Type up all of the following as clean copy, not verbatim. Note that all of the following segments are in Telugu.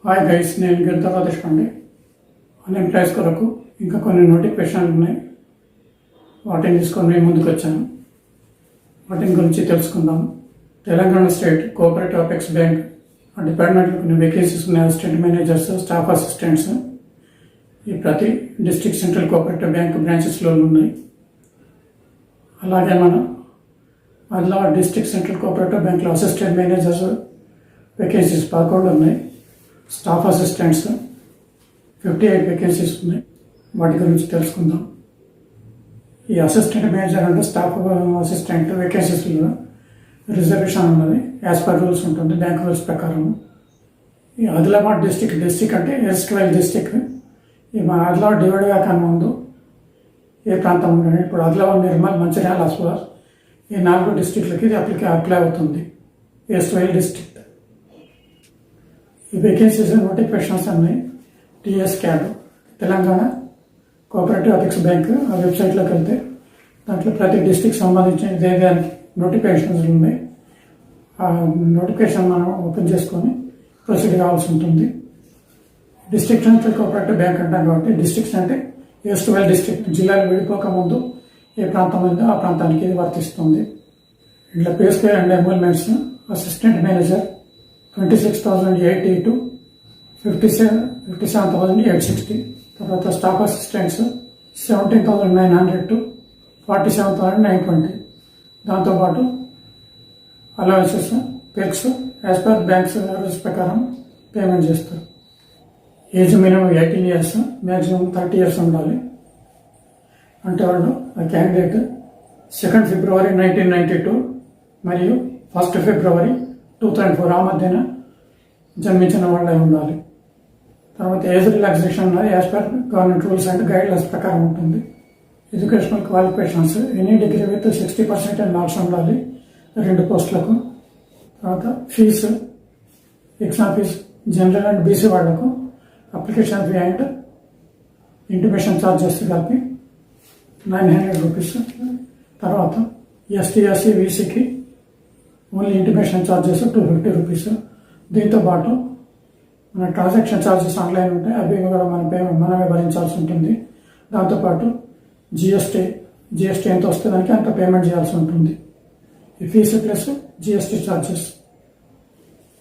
హాయ్ గైస్, నేను గిరిధర్ దేశపాండే. అన్ఎంప్లాయీస్ కొరకు ఇంకా కొన్ని నోటిఫికేషన్లు ఉన్నాయి. వాటిని తీసుకొని నేను ముందుకు వచ్చాను. వాటిని గురించి తెలుసుకుందాం. Telangana state cooperative apex bank డిపార్ట్మెంట్లో కొన్ని వేకెన్సీస్ ఉన్నాయి. అసిస్టెంట్ మేనేజర్స్, స్టాఫ్ అసిస్టెంట్స్ ఈ ప్రతి డిస్ట్రిక్ట్ సెంట్రల్ కోఆపరేటివ్ బ్యాంక్ బ్రాంచెస్లో ఉన్నాయి. అలాగే మన ఆదిలాబాద్ డిస్ట్రిక్ట్ సెంట్రల్ కోఆపరేటివ్ బ్యాంక్లో అసిస్టెంట్ మేనేజర్స్ వేకెన్సీస్ 11 ఉన్నాయి. స్టాఫ్ అసిస్టెంట్స్ 58 వేకెన్సీస్ ఉన్నాయి. వాటి గురించి తెలుసుకుందాం. ఈ అసిస్టెంట్ మేనేజర్ అంటే స్టాఫ్ అసిస్టెంట్ వేకెన్సీస్లో రిజర్వేషన్ ఉన్నది. యాజ్ పర్ రూల్స్ ఉంటుంది, బ్యాంక్ రూల్స్ ప్రకారం. ఈ ఆదిలాబాద్ డిస్టిక్ అంటే ఎస్ట్వైల్ డిస్టిక్. ఈ మా ఆదిలాబాద్ డివైడ్ కాక ముందు ఏ ప్రాంతం ఉంటుంది, ఇప్పుడు ఆదిలాబాద్, నిర్మల్, మంచిర్యాల, అస్వార్ ఈ 4 డిస్టిక్లకి ఇది అప్లై అవుతుంది. ఎస్ట్వైల్ డిస్టిక్. ఈ వేకెన్సీస్ నోటిఫికేషన్స్ అన్నీ టీఎస్ క్యాడ్ తెలంగాణ కోఆపరేటివ్ అపెక్స్ బ్యాంక్ ఆ వెబ్సైట్లోకి వెళ్తే దాంట్లో ప్రతి డిస్టిక్ సంబంధించిన దానికి నోటిఫికేషన్స్ ఉన్నాయి. ఆ నోటిఫికేషన్ మనం ఓపెన్ చేసుకొని ప్రొసీడ్ కావాల్సి ఉంటుంది. డిస్ట్రిక్ట్ సెంట్రల్ కోఆపరేటివ్ బ్యాంక్ అంటాం కాబట్టి డిస్ట్రిక్ట్స్ అంటే ఎస్ట్వైల్ డిస్ట్రిక్ట్, జిల్లాలు విడిపోక ముందు ఏ ప్రాంతం ఉందో ఆ ప్రాంతానికి ఇది వర్తిస్తుంది. ఇట్లా pay scale and enrolments assistant manager 26,080 to 57,860. తర్వాత స్టాఫ్ అసిస్టెంట్స్ 17,900 to 47,920. దాంతోపాటు allowances, perks as per banks rules ప్రకారం పేమెంట్ చేస్తారు. Age minimum 18 years, maximum 30 years ఉండాలి. అంటే వాళ్ళు ఆ క్యాండిడేట్ 2 February 1992 మరియు 1 February 2004 ఆ మధ్యన జన్మించిన వాళ్ళే ఉండాలి. తర్వాత ఏజ్ రిలాక్సేషన్ ఉన్నది as per government rules and guidelines ప్రకారం ఉంటుంది. Educational qualifications any degree with 60% marks ఉండాలి 2 పోస్టులకు. తర్వాత fees, exam fees general and BC వాళ్లకు application fee and intimation charges కలిపి 900 రూపీస్. తర్వాత ఎస్టీ, ఎస్సీ, బీసీకి ఓన్లీ ఇంటిమేషన్ ఛార్జెస్ 250 రూపీస్. దీంతోపాటు మన ట్రాన్సాక్షన్ ఛార్జెస్ ఆన్లైన్ ఉంటాయి, అవి కూడా మనమే భరించాల్సి ఉంటుంది. దాంతోపాటు జిఎస్టీ ఎంత వస్తే దానికి అంత పేమెంట్ చేయాల్సి ఉంటుంది. ఈ ఫీజు ప్లస్ జిఎస్టీ ఛార్జెస్.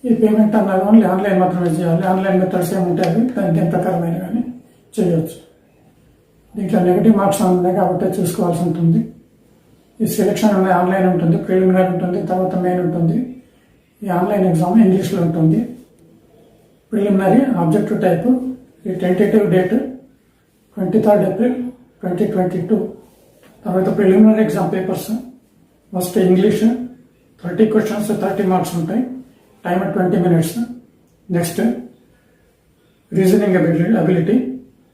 ఈ పేమెంట్ అన్నది ఓన్లీ ఆన్లైన్ మాత్రమే చేయాలి. ఆన్లైన్ మెథడ్స్ ఏముంటాయి అవి దాని ప్రకారమైన కానీ చేయవచ్చు. దీంట్లో నెగిటివ్ మార్క్స్ ఉన్నాయి కాబట్టి చూసుకోవాల్సి ఉంటుంది. ఈ సెలెక్షన్ అనేది ఆన్లైన్ ఉంటుంది, ప్రిలిమినరీ ఉంటుంది, తర్వాత మెయిన్ ఉంటుంది. ఈ ఆన్లైన్ ఎగ్జామ్ ఇంగ్లీష్లో ఉంటుంది. Preliminary objective type. ఈ టెంటేటివ్ డేట్ 23rd April 2022. తర్వాత preliminary exam papers first English 30 questions 30 marks ఉంటాయి. Time 20 minutes. Next reasoning ability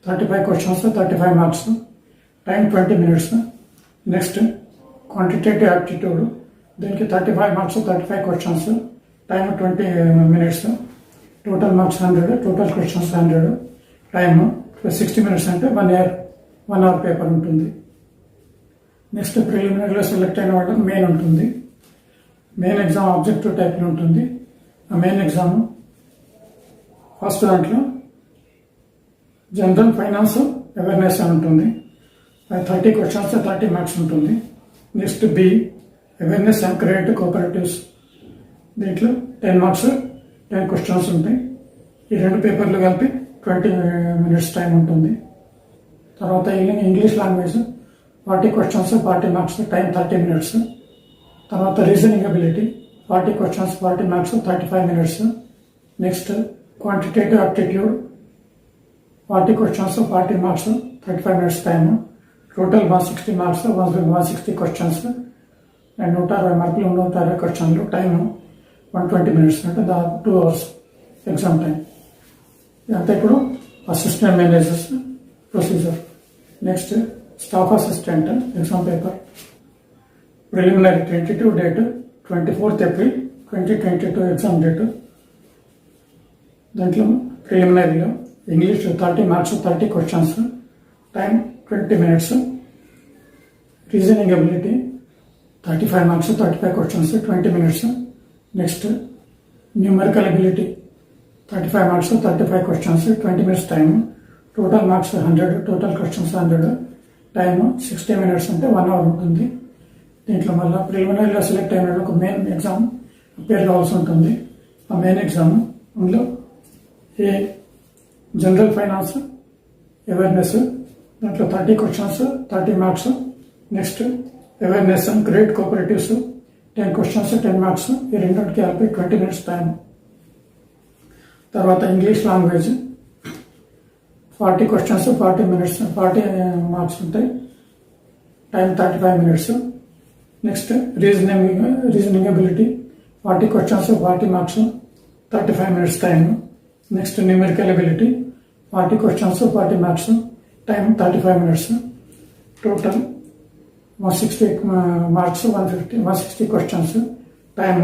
35 questions 35 marks. Time 20 minutes. Next quantitative aptitude, దీనికి 35 marks 35 questions, time 20 minutes. Total marks 100, total questions 100, time 60 minutes అంటే 1 hour పేపర్ ఉంటుంది. నెక్స్ట్ ప్రిలిమినరీలో సెలెక్ట్ అయిన వాళ్ళకి మెయిన్ ఉంటుంది. మెయిన్ ఎగ్జామ్ ఆబ్జెక్టివ్ టైప్లో ఉంటుంది. ఆ మెయిన్ ఎగ్జామ్ ఫస్ట్ దాంట్లో జనరల్ ఫైనాన్స్ అవేర్నెస్ అని ఉంటుంది. 30 questions 30 marks ఉంటుంది. Next B awareness and credit cooperatives, దీంట్లో 10 marks 10 questions ఉంటాయి. ఈ 2 పేపర్లు కలిపి 20 minutes టైం ఉంటుంది. తర్వాత English language 40 questions 40 marks, time 30 minutes. తర్వాత reasoning ability 40 questions 40 marks 35 minutes. Next quantitative aptitude 40 questions 40 marks 35 minutes time. Total 160 marks 160 questions and 160 మార్కులు 160 క్వశ్చన్లు. టైము 120 minutes అంటే 2 hours ఎగ్జామ్ టైం. ఇదంతా ఇప్పుడు assistant managers procedure. Next staff assistant exam paper. Preliminary tentative date 24th April 2022 exam date. దాంట్లో ప్రిలిమినరీలో English 30 marks 30 questions, time 20 minutes. Reasoning ability 35 marks 35 questions 20 minutes. Next numerical ability 35 marks, 35 questions, 20 minutes time. Total marks 100, total questions 100. Time 60 minutes అంటే 1 hour ఉంటుంది. దీంట్లో మళ్ళీ ప్రిలిమినరీలో సెలెక్ట్ అయిన ఒక మెయిన్ ఎగ్జామ్ అపేర్ కావాల్సి ఉంటుంది. ఆ మెయిన్ ఎగ్జామ్ అందులో ఏ జనరల్ ఫైనాన్స్ అవేర్నెస్, దాంట్లో 30 questions 30 marks. Next awareness and credit cooperatives 10 questions 10 marks. ఈ రెండింటికి కలిపి 20 minutes టైం. తర్వాత English language 40 questions 40 minutes 40 marks ఉంటాయి. Time 35 minutes. Next reasoning ability 40 questions 40 marks 35 minutes time. Next numerical ability 40 questions 40 marks time 35 minutes. Total 160 marks 160 questions time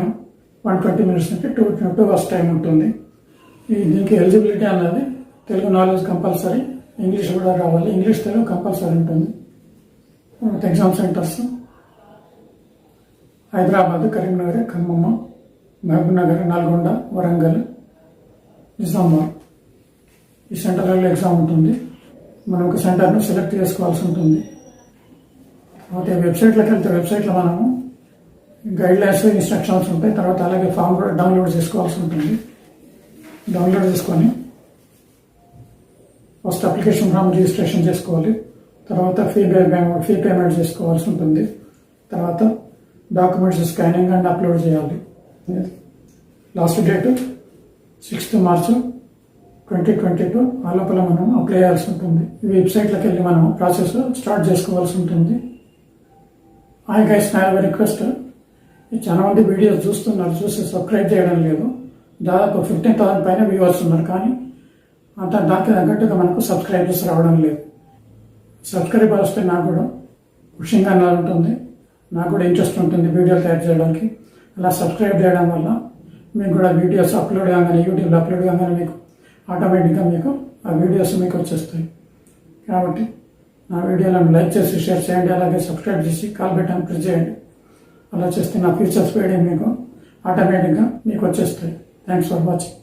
120 minutes అంటే 2 hours టైం ఉంటుంది. దీనికి ఎలిజిబిలిటీ అన్నది తెలుగు నాలెడ్జ్ కంపల్సరీ, ఇంగ్లీష్ కూడా రావాలి. ఇంగ్లీష్ తెలుగు కంపల్సరీ ఉంటుంది. ఎగ్జామ్ సెంటర్స్ హైదరాబాద్, కరీంనగర్, ఖమ్మం, మహబూబ్నగర్, నల్గొండ, వరంగల్, నిజామాబాద్ ఈ సెంటర్లలో ఎగ్జామ్ ఉంటుంది. మనం ఒక సెంటర్ను సెలెక్ట్ చేసుకోవాల్సి ఉంటుంది. తర్వాత వెబ్సైట్లోకి వెళ్తే వెబ్సైట్లో మనము గైడ్లైన్స్ ఇన్స్ట్రక్షన్స్ ఉంటాయి. తర్వాత అలాగే ఫామ్ కూడా డౌన్లోడ్ చేసుకోవాల్సి ఉంటుంది. డౌన్లోడ్ చేసుకొని ఫస్ట్ అప్లికేషన్ ఫామ్ రిజిస్ట్రేషన్ చేసుకోవాలి. తర్వాత ఫీ పేమెంట్ చేసుకోవాల్సి ఉంటుంది. తర్వాత డాక్యుమెంట్స్ స్కానింగ్ అండ్ అప్లోడ్ చేయాలి. Last date 6th March 2022. ఆ లోపల మనం అప్లై చేయాల్సి ఉంటుంది. ఈ వెబ్సైట్లోకి వెళ్ళి మనం ప్రాసెస్ స్టార్ట్ చేసుకోవాల్సి ఉంటుంది. హాయ్ గైస్, నా రిక్వెస్ట్, చాలా మంది వీడియోస్ చూస్తున్నారు, చూసి సబ్స్క్రైబ్ చేయడం లేదు. దాదాపు 15,000 పైన వ్యూవర్స్ ఉన్నారు, కానీ అంత దానికి తగ్గట్టుగా మనకు సబ్స్క్రైబర్స్ రావడం లేదు. సబ్స్క్రైబర్ వస్తే నాకు కూడా పుషింగ్గా ఉంటుంది, నాకు కూడా ఇంట్రెస్ట్ ఉంటుంది వీడియోలు తయారు చేయడానికి. అలా సబ్స్క్రైబ్ చేయడం వల్ల మీకు కూడా వీడియోస్ అప్లోడ్ కాగానే, యూట్యూబ్లో అప్లోడ్ కాగానే మీకు ఆటోమేటిక్గా మీకు ఆ వీడియోస్ మీకు వచ్చేస్తాయి. కాబట్టి నా వీడియోలను లైక్ చేసి షేర్ చేయండి. అలాగే సబ్స్క్రైబ్ చేసి కాల్ బటన్ ప్రెస్ చేయండి. అలా చేస్తే నా ఫ్యూచర్స్ వీడియో మీకు ఆటోమేటిక్గా మీకు వచ్చేస్తాయి. Thanks for watching.